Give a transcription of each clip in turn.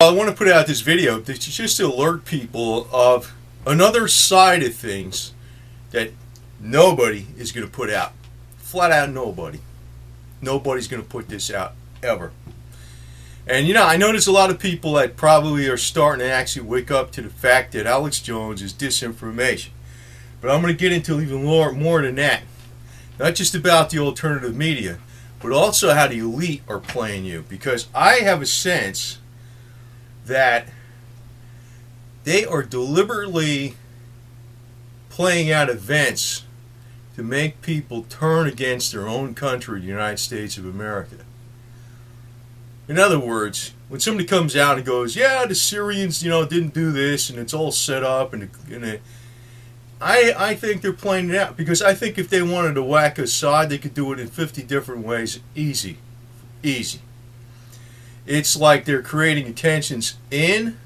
I want to put out this video just to alert people of another side of things that nobody is going to put out. Flat out nobody. Nobody's going to put this out, ever. And I know there's a lot of people that probably are starting to actually wake up to the fact that Alex Jones is disinformation. But I'm going to get into even more than that. Not just about the alternative media, but also how the elite are playing you. Because I have a sense that they are deliberately playing out events to make people turn against their own country, the United States of America. In other words, when somebody comes out and goes, yeah, the Syrians, didn't do this and it's all set up, I think they're playing it out, because I think if they wanted to whack Assad, they could do it in 50 different ways. Easy. It's like they're creating tensions in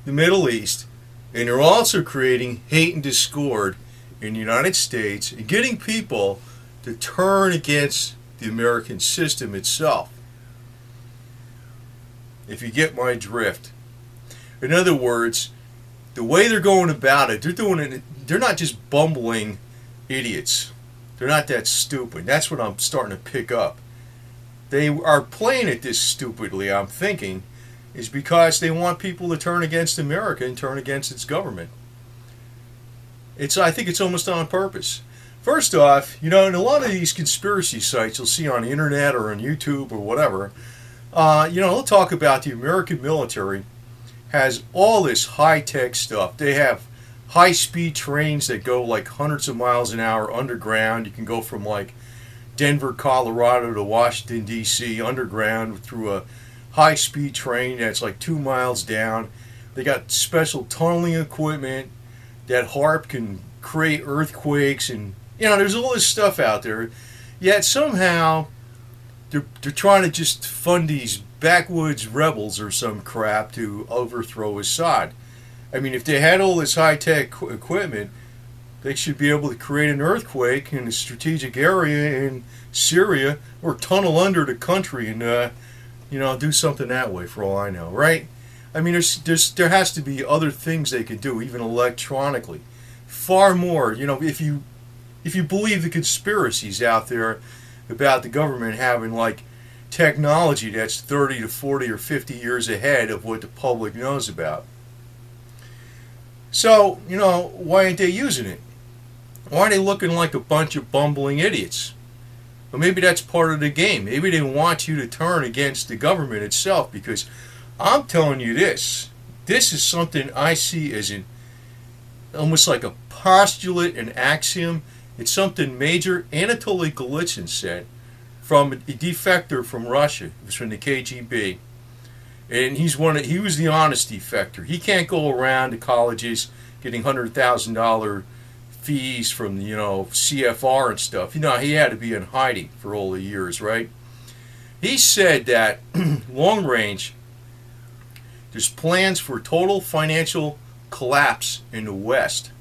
the Middle East, and they're also creating hate and discord in the United States and getting people to turn against the American system itself. If you get my drift. In other words, the way they're going about it, they're not just bumbling idiots. They're not that stupid. That's what I'm starting to pick up. They are playing it this stupidly, I'm thinking, is because they want people to turn against America and turn against its government. I think it's almost on purpose. First off, in a lot of these conspiracy sites you'll see on the internet or on YouTube or whatever, they'll talk about the American military has all this high-tech stuff. They have high-speed trains that go like hundreds of miles an hour underground. You can go from like Denver, Colorado to Washington, D.C. underground through a high-speed train that's like 2 miles down. They got special tunneling equipment that can create earthquakes, and there's all this stuff out there. Yet somehow they're trying to just fund these backwoods rebels or some crap to overthrow Assad. I mean, if they had all this high-tech equipment, they should be able to create an earthquake in a strategic area in Syria, or tunnel under the country and do something that way, for all I know, right? I mean, there has to be other things they could do, even electronically. Far more, if you believe the conspiracies out there about the government having like technology that's 30 to 40 or 50 years ahead of what the public knows about. So, why ain't they using it? Why are they looking like a bunch of bumbling idiots? Well, maybe that's part of the game. Maybe they want you to turn against the government itself, because I'm telling you this is something I see as almost like a postulate, an axiom. It's something Major Anatoly Golitsyn said, from a defector from Russia. It was from the KGB. And he was the honest defector. He can't go around to colleges getting $100,000 fees from CFR and stuff. He had to be in hiding for all the years, right? He said that long range, there's plans for total financial collapse in the West,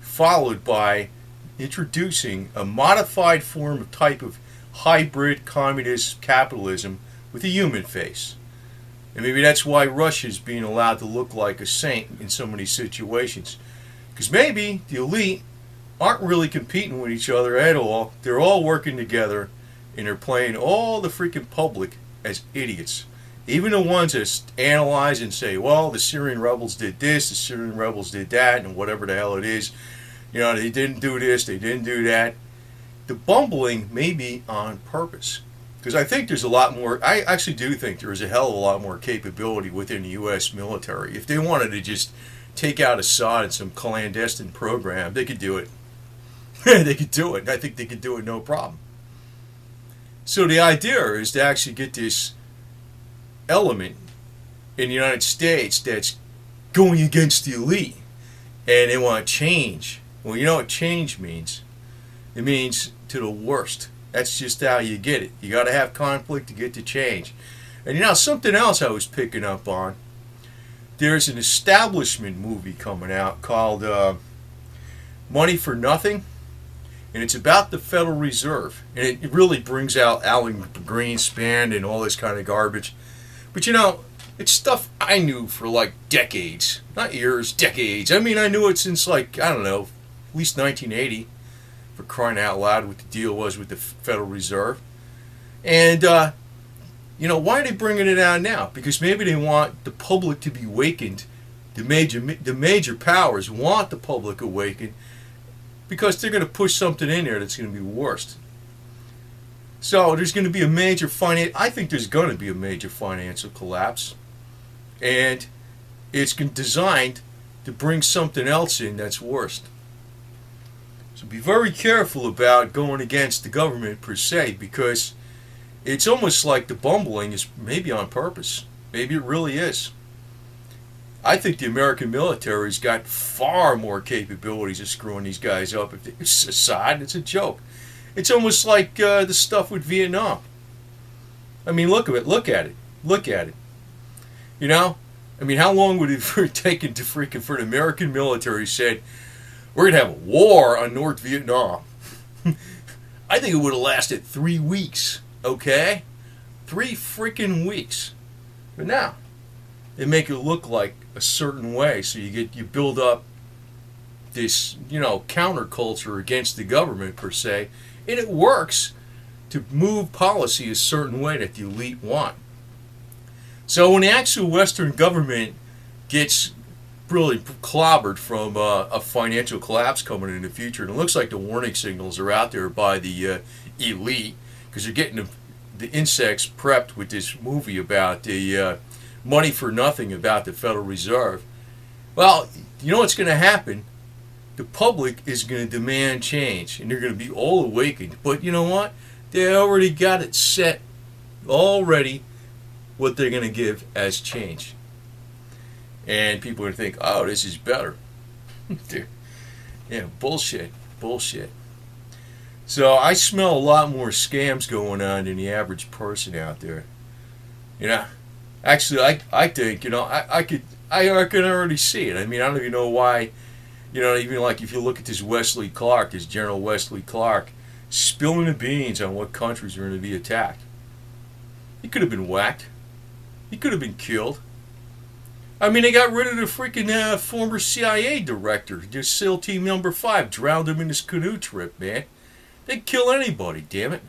followed by introducing a modified form of type of hybrid communist capitalism with a human face. And maybe that's why Russia's being allowed to look like a saint in so many situations. Because maybe the elite aren't really competing with each other at all. They're all working together, and they're playing all the freaking public as idiots. Even the ones that analyze and say, well, the Syrian rebels did this, the Syrian rebels did that, and whatever the hell it is. They didn't do this, they didn't do that. The bumbling may be on purpose. Because I think there's a lot more, I actually do think there is a hell of a lot more capability within the U.S. military. If they wanted to just take out Assad in some clandestine program, they could do it. They could do it. I think they could do it no problem. So the idea is to actually get this element in the United States that's going against the elite, and they want change. Well, you know what change means? It means to the worst. That's just how you get it. You got to have conflict to get to change. And something else I was picking up on, there's an establishment movie coming out called Money for Nothing, and it's about the Federal Reserve. And it really brings out Alan Greenspan and all this kind of garbage. But It's stuff I knew for like decades. Not years, decades. I mean, I knew it since like, I don't know, at least 1980, for crying out loud, what the deal was with the Federal Reserve. And, why are they bringing it out now? Because maybe they want the public to be awakened. The major powers want the public awakened because they're going to push something in there that's going to be worse. So there's going to be I think there's going to be a major financial collapse. And it's designed to bring something else in that's worse. So be very careful about going against the government per se, because it's almost like the bumbling is maybe on purpose. Maybe it really is. I think the American military's got far more capabilities of screwing these guys up. If it's Assad, it's a joke. It's almost like the stuff with Vietnam. I mean, look at it. You know? I mean, how long would it have taken for the American military said, we're going to have a war on North Vietnam? I think it would have lasted 3 weeks, okay? 3 freaking weeks. But now, they make it look like a certain way, so you build up this, counterculture against the government per se, and it works to move policy a certain way that the elite want. So when the actual Western government gets really clobbered from a financial collapse coming in the future, and it looks like the warning signals are out there by the elite, because they're getting the insects prepped with this movie about the money for nothing about the Federal Reserve. Well, you know what's going to happen? The public is going to demand change, and they're going to be all awakened. But you know what? They already got it set already what they're going to give as change. And people are going to think, oh, this is better. Yeah, bullshit. So I smell a lot more scams going on than the average person out there. Actually, I think, I can already see it. I mean, I don't even know why, even like if you look at this General Wesley Clark, spilling the beans on what countries are going to be attacked. He could have been whacked. He could have been killed. I mean, they got rid of the freaking former CIA director, just SEAL Team Number 5, drowned him in this canoe trip, man. They'd kill anybody, damn it.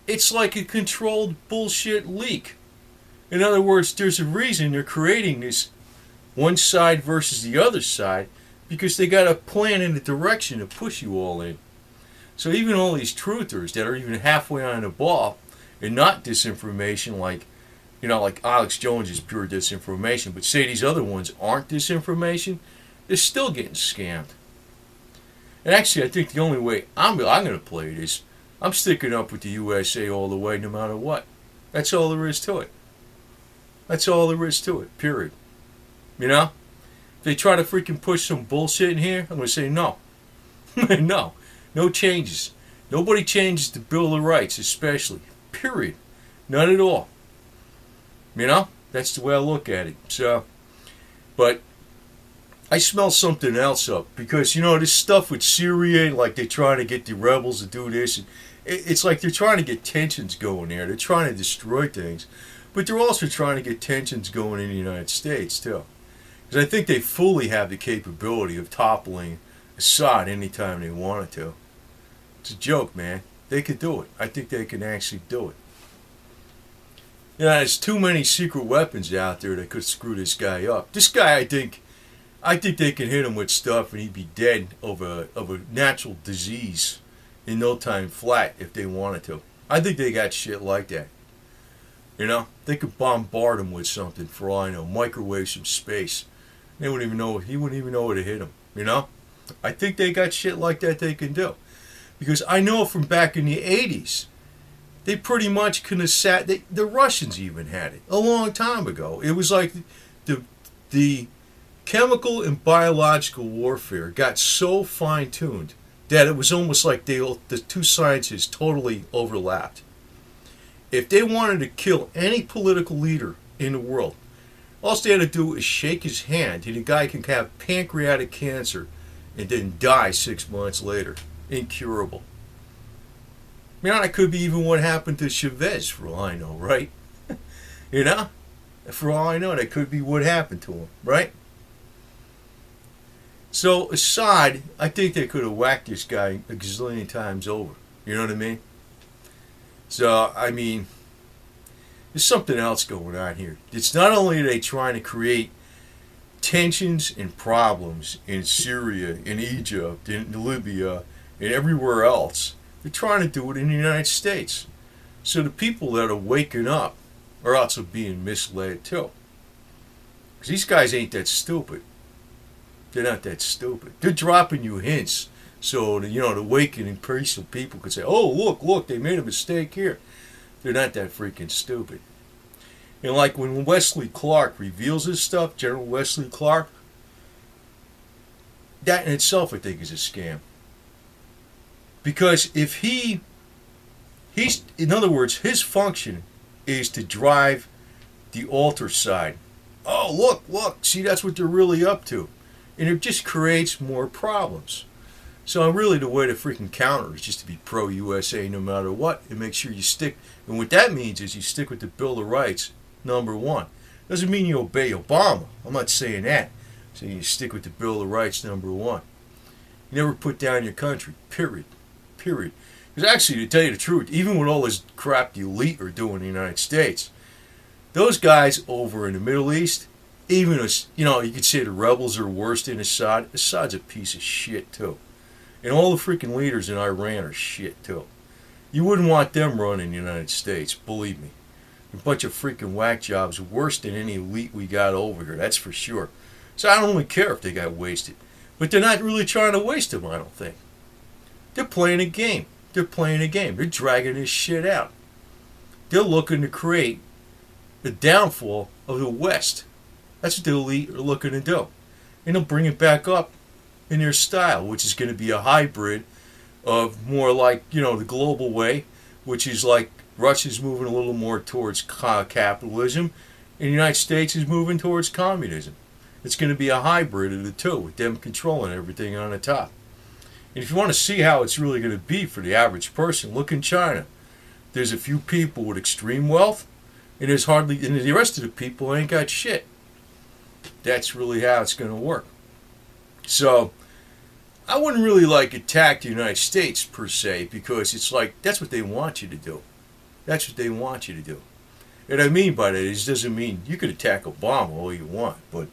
It's like a controlled bullshit leak. In other words, there's a reason they're creating this one side versus the other side, because they got a plan in the direction to push you all in. So even all these truthers that are even halfway on the ball and not disinformation, like Alex Jones is pure disinformation, but say these other ones aren't disinformation, they're still getting scammed. And actually, I think the only way I'm going to play it is I'm sticking up with the USA all the way, no matter what. That's all there is to it. That's all there is to it, period. If they try to freaking push some bullshit in here, I'm going to say no. No changes. Nobody changes the Bill of Rights, especially. Period. None at all. That's the way I look at it. So, but I smell something else up, because this stuff with Syria, like they're trying to get the rebels to do this, and it's like they're trying to get tensions going there. They're trying to destroy things, but they're also trying to get tensions going in the United States too, because I think they fully have the capability of toppling Assad anytime they wanted to. It's a joke, man. They could do it. I think they can actually do it. There's too many secret weapons out there that could screw this guy up. This guy, I think they can hit him with stuff and he'd be dead of a natural disease in no time flat if they wanted to. I think they got shit like that. They could bombard him with something for all I know, microwave some space. He wouldn't even know what to hit him. I think they got shit like that they can do. Because I know from back in the 80s, they pretty much could have the Russians even had it a long time ago. It was like the chemical and biological warfare got so fine-tuned that it was almost like the two sciences totally overlapped. If they wanted to kill any political leader in the world, all they had to do is shake his hand, and the guy can have pancreatic cancer and then die 6 months later. Incurable. That could be even what happened to Chavez, for all I know, right? For all I know, that could be what happened to him, right? So Assad, I think they could have whacked this guy a gazillion times over. You know what I mean? So, I mean, there's something else going on here. It's not only are they trying to create tensions and problems in Syria, in Egypt, in Libya, and everywhere else, they're trying to do it in the United States. So the people that are waking up are also being misled too. Because these guys ain't that stupid. They're not that stupid. They're dropping you hints so the awakening peaceful people could say, "Oh, look, they made a mistake here." They're not that freaking stupid. And like when Wesley Clark reveals this stuff, General Wesley Clark, that in itself I think is a scam. Because if he's, in other words, his function is to drive the alter side. Oh, look, see, that's what they're really up to. And it just creates more problems. So really the way to freaking counter is just to be pro-USA no matter what, and make sure you stick. And what that means is you stick with the Bill of Rights, number one. Doesn't mean you obey Obama. I'm not saying that. I'm saying you stick with the Bill of Rights, number one. You never put down your country, period. Period. Because actually, to tell you the truth, even with all this crap the elite are doing in the United States, those guys over in the Middle East, even as, you could say the rebels are worse than Assad. Assad's a piece of shit too. And all the freaking leaders in Iran are shit too. You wouldn't want them running the United States, believe me. A bunch of freaking whack jobs worse than any elite we got over here, that's for sure. So I don't really care if they got wasted. But they're not really trying to waste them, I don't think. They're playing a game. They're dragging this shit out. They're looking to create the downfall of the West. That's what the elite are looking to do. And they'll bring it back up in their style, which is going to be a hybrid of more like, the global way, which is like Russia's moving a little more towards capitalism, and the United States is moving towards communism. It's going to be a hybrid of the two, with them controlling everything on the top. And if you want to see how it's really going to be for the average person, look in China. There's a few people with extreme wealth, and and the rest of the people ain't got shit. That's really how it's going to work. So, I wouldn't really attack the United States per se, because it's like, that's what they want you to do. That's what they want you to do. And I mean by that, it doesn't mean you could attack Obama all you want, but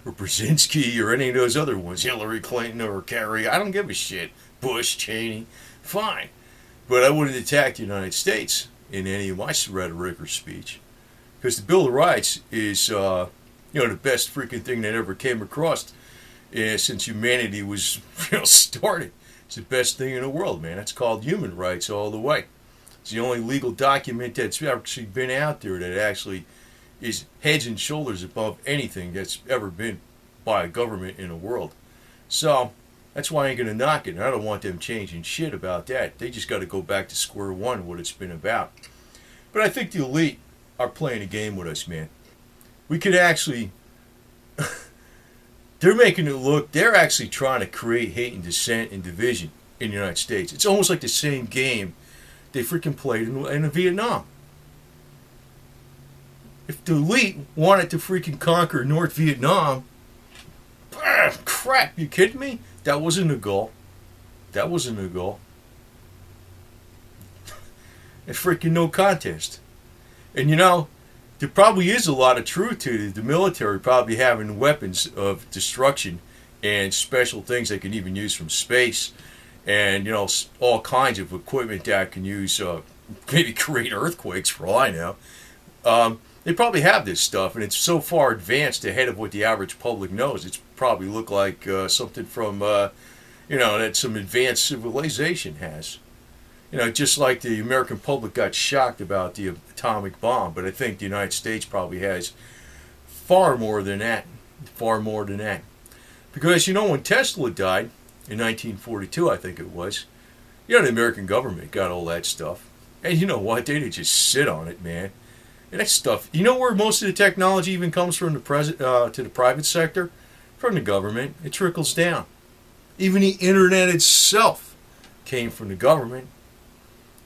or Brzezinski or any of those other ones, Hillary Clinton or Kerry, I don't give a shit. Bush, Cheney, fine. But I wouldn't attack the United States in any of my rhetoric or speech. Because the Bill of Rights is, the best freaking thing that ever came across since humanity was, started. It's the best thing in the world, man. It's called human rights all the way. It's the only legal document that's actually been out there that actually is heads and shoulders above anything that's ever been by a government in the world. So, that's why I ain't going to knock it. And I don't want them changing shit about that. They just got to go back to square one, what it's been about. But I think the elite are playing a game with us, man. We could actually... they're making it look... They're actually trying to create hate and dissent and division in the United States. It's almost like the same game they freaking played in Vietnam. If the elite wanted to freaking conquer North Vietnam, crap, you kidding me? That wasn't the goal. That wasn't the goal. It's freaking no contest. And there probably is a lot of truth to the military probably having weapons of destruction and special things they can even use from space, and all kinds of equipment that can use maybe create earthquakes for all I know. They probably have this stuff, and it's so far advanced ahead of what the average public knows. It's probably look like something from that some advanced civilization has. Just like the American public got shocked about the atomic bomb, but I think the United States probably has far more than that. Far more than that. Because, when Tesla died in 1942, I think it was, the American government got all that stuff. And you know what? They didn't just sit on it, man. And that stuff, where most of the technology even comes from to the private sector? From the government. It trickles down. Even the internet itself came from the government.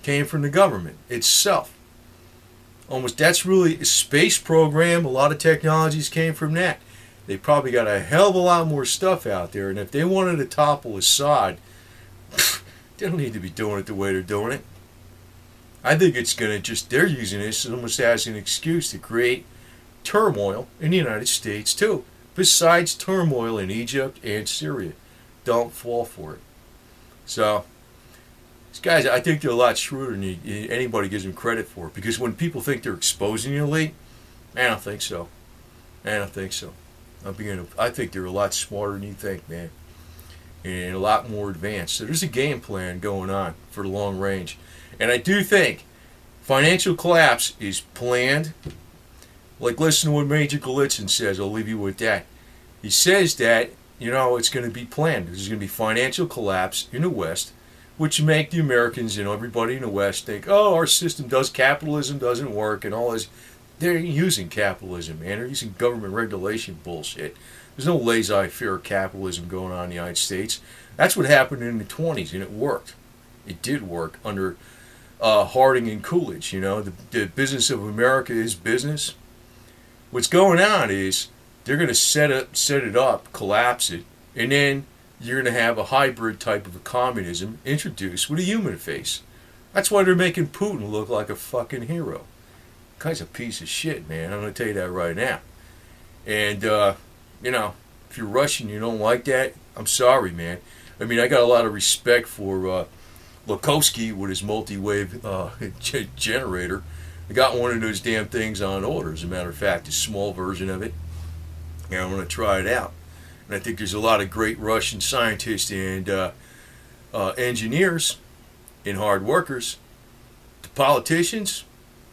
Came from the government itself. Almost, that's really a space program. A lot of technologies came from that. They probably got a hell of a lot more stuff out there. And if they wanted to topple Assad, they don't need to be doing it the way they're doing it. I think it's going to just, they're using this almost as an excuse to create turmoil in the United States too. Besides turmoil in Egypt and Syria. Don't fall for it. So, these guys, I think they're a lot shrewder than anybody gives them credit for. Because when people think they're exposing the elite, I don't think so. I don't think so. I think they're a lot smarter than you think, man. And a lot more advanced. So there's a game plan going on for the long range. And I do think financial collapse is planned. Like, listen to what Major Galitzin says. I'll leave you with that. He says that, it's going to be planned. There's going to be financial collapse in the West, which make the Americans and everybody in the West think, oh, our system capitalism doesn't work and all this. They're using capitalism, man. They're using government regulation bullshit. There's no laissez-faire capitalism going on in the United States. That's what happened in the 20s, and it worked. It did work under Harding and Coolidge. The business of America is business. What's going on is they're going to set it up, collapse it, and then you're going to have a hybrid type of a communism introduced with a human face. That's why they're making Putin look like a fucking hero. The guy's a piece of shit, man. I'm going to tell you that right now. And, if you're Russian, you don't like that, I'm sorry, man. I mean, I got a lot of respect for Lukovsky with his multi-wave generator. I got one of those damn things on order, as a matter of fact, a small version of it. And I'm going to try it out. And I think there's a lot of great Russian scientists and engineers and hard workers. The politicians,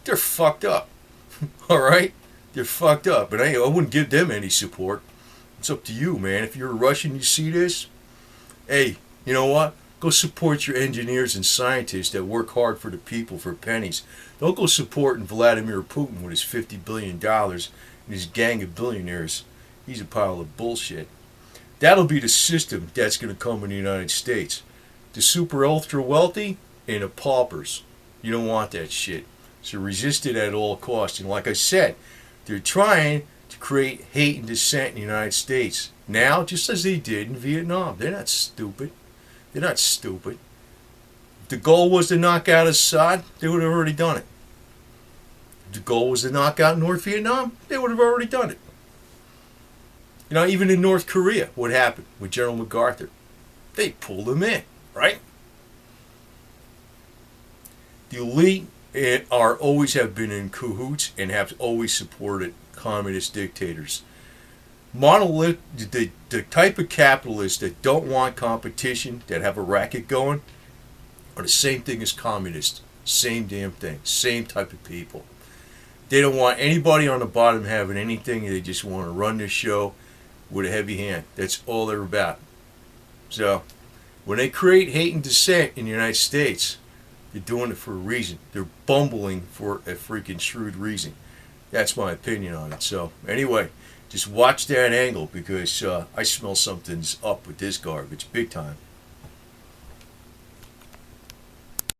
they're fucked up. All right? They're fucked up. And I wouldn't give them any support. It's up to you, man. If you're a Russian, you see this, hey, you know what? Go support your engineers and scientists that work hard for the people for pennies. Don't go supporting Vladimir Putin with his $50 billion and his gang of billionaires. He's a pile of bullshit. That'll be the system that's going to come in the United States. The super ultra wealthy and the paupers. You don't want that shit. So resist it at all costs. And like I said, they're trying to create hate and dissent in the United States. Now, just as they did in Vietnam. They're not stupid. They're not stupid. If the goal was to knock out Assad, they would have already done it. If the goal was to knock out North Vietnam, they would have already done it. Even in North Korea, what happened with General MacArthur? They pulled him in, right? The elite always have been in cahoots and have always supported communist dictators. The type of capitalists that don't want competition, that have a racket going, are the same thing as communists. Same damn thing. Same type of people. They don't want anybody on the bottom having anything. They just want to run this show with a heavy hand. That's all they're about. So, when they create hate and dissent in the United States, they're doing it for a reason. They're bumbling for a freaking shrewd reason. That's my opinion on it. So, anyway, just watch that angle because I smell something's up with this garbage big time.